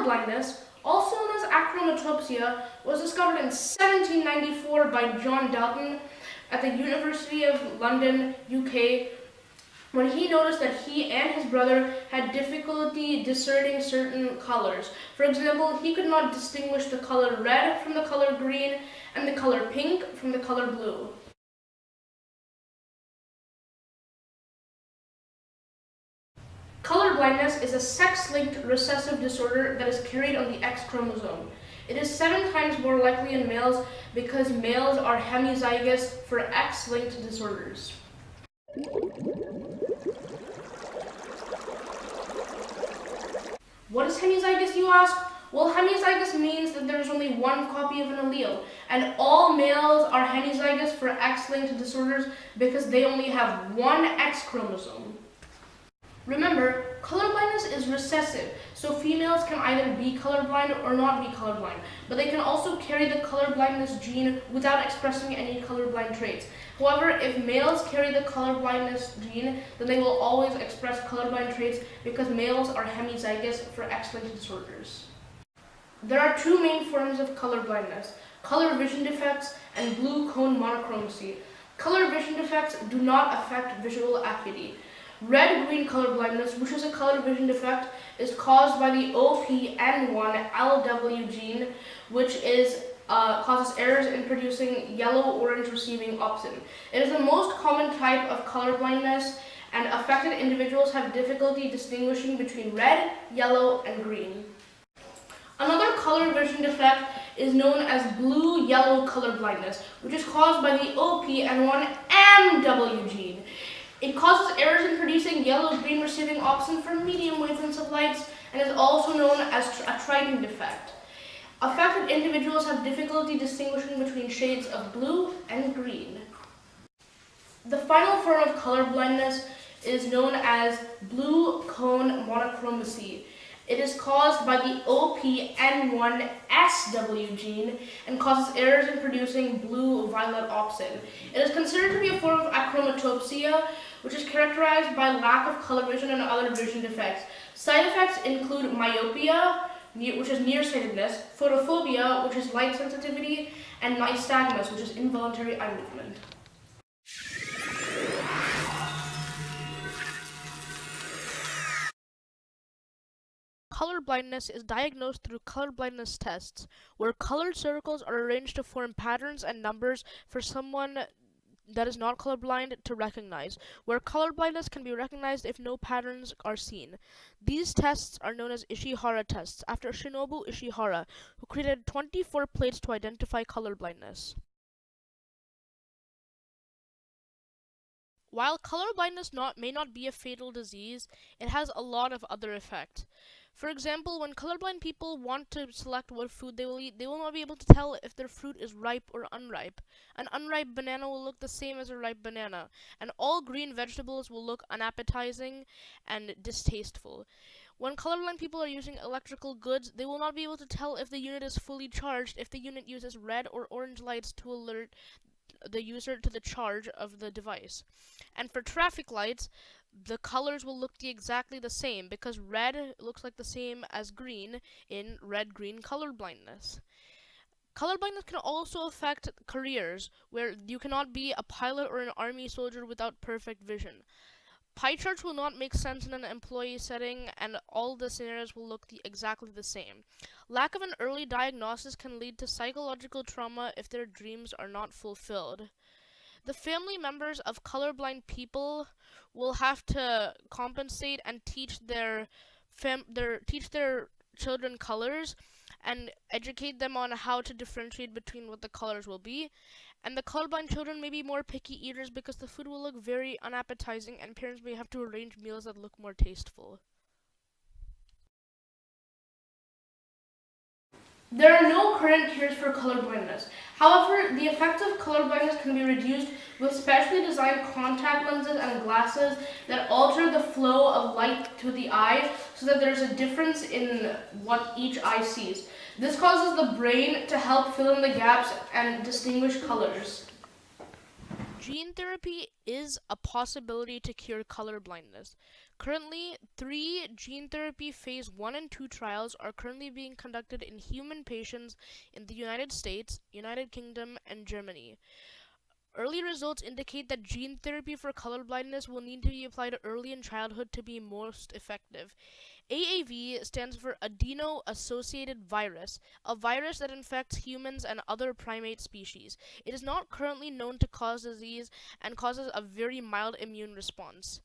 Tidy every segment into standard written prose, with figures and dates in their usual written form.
Color blindness, also known as achromatopsia, was discovered in 1794 by John Dalton at the University of London, UK, when he noticed that he and his brother had difficulty discerning certain colors. For example, he could not distinguish the color red from the color green and the color pink from the color blue. Color blindness is a sex-linked recessive disorder that is carried on the X chromosome. It is 7 times more likely in males because males are hemizygous for X-linked disorders. What is hemizygous, you ask? Well, hemizygous means that there is only one copy of an allele, and all males are hemizygous for X-linked disorders because they only have one X chromosome. Remember, colorblindness is recessive, so females can either be colorblind or not be colorblind, but they can also carry the colorblindness gene without expressing any colorblind traits. However, if males carry the colorblindness gene, then they will always express colorblind traits because males are hemizygous for X-linked disorders. There are 2 main forms of colorblindness: color vision defects and blue cone monochromacy. Color vision defects do not affect visual acuity. Red-green colorblindness, which is a color vision defect, is caused by the OPN1LW gene, which causes errors in producing yellow-orange receiving opsin. It is the most common type of colorblindness, and affected individuals have difficulty distinguishing between red, yellow, and green. Another color vision defect is known as blue-yellow colorblindness, which is caused by the OPN1MW gene. It causes errors in producing yellow-green receiving opsin for medium wavelengths of lights and is also known as a Triton defect. Affected individuals have difficulty distinguishing between shades of blue and green. The final form of color blindness is known as blue cone monochromacy. It is caused by the OPN1SW gene and causes errors in producing blue-violet opsin. It is considered to be a form of achromatopsia, which is characterized by lack of color vision and other vision defects. Side effects include myopia, which is nearsightedness, photophobia, which is light sensitivity, and nystagmus, which is involuntary eye movement. Color blindness is diagnosed through color blindness tests, where colored circles are arranged to form patterns and numbers for someone that is not colorblind to recognize, where color blindness can be recognized if no patterns are seen. These tests are known as Ishihara tests, after Shinobu Ishihara, who created 24 plates to identify color blindness. While color blindness may not be a fatal disease, it has a lot of other effects. For example, when colorblind people want to select what food they will eat, they will not be able to tell if their fruit is ripe or unripe. An unripe banana will look the same as a ripe banana, and all green vegetables will look unappetizing and distasteful. When colorblind people are using electrical goods, they will not be able to tell if the unit is fully charged if the unit uses red or orange lights to alert the user to the charge of the device. And for traffic lights, the colors will look exactly the same because red looks like the same as green in red-green color blindness. Color blindness can also affect careers, where you cannot be a pilot or an army soldier without perfect vision. Pie charts will not make sense in an employee setting, and all the scenarios will look exactly the same. Lack of an early diagnosis can lead to psychological trauma if their dreams are not fulfilled. The family members of colorblind people will have to compensate and teach their children colors and educate them on how to differentiate between what the colors will be. And the colorblind children may be more picky eaters because the food will look very unappetizing, and parents may have to arrange meals that look more tasteful. There are no current cures for colorblindness. However, the effects of colorblindness can be reduced with specially designed contact lenses and glasses that alter the flow of light to the eye so that there's a difference in what each eye sees. This causes the brain to help fill in the gaps and distinguish colors. Gene therapy is a possibility to cure color blindness. Currently, 3 gene therapy phase 1 and 2 trials are currently being conducted in human patients in the United States, United Kingdom, and Germany. Early results indicate that gene therapy for color blindness will need to be applied early in childhood to be most effective. AAV stands for adeno-associated virus, a virus that infects humans and other primate species. It is not currently known to cause disease and causes a very mild immune response.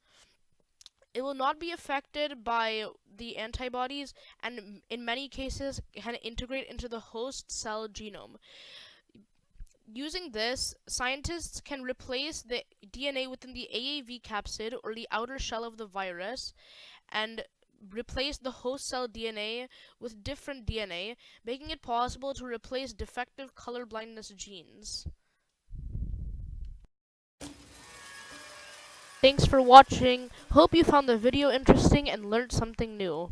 It will not be affected by the antibodies and in many cases can integrate into the host cell genome. Using this, scientists can replace the DNA within the AAV capsid or the outer shell of the virus and replace the host cell DNA with different DNA, making it possible to replace defective color blindness genes. Thanks for watching. Hope you found the video interesting and learned something new.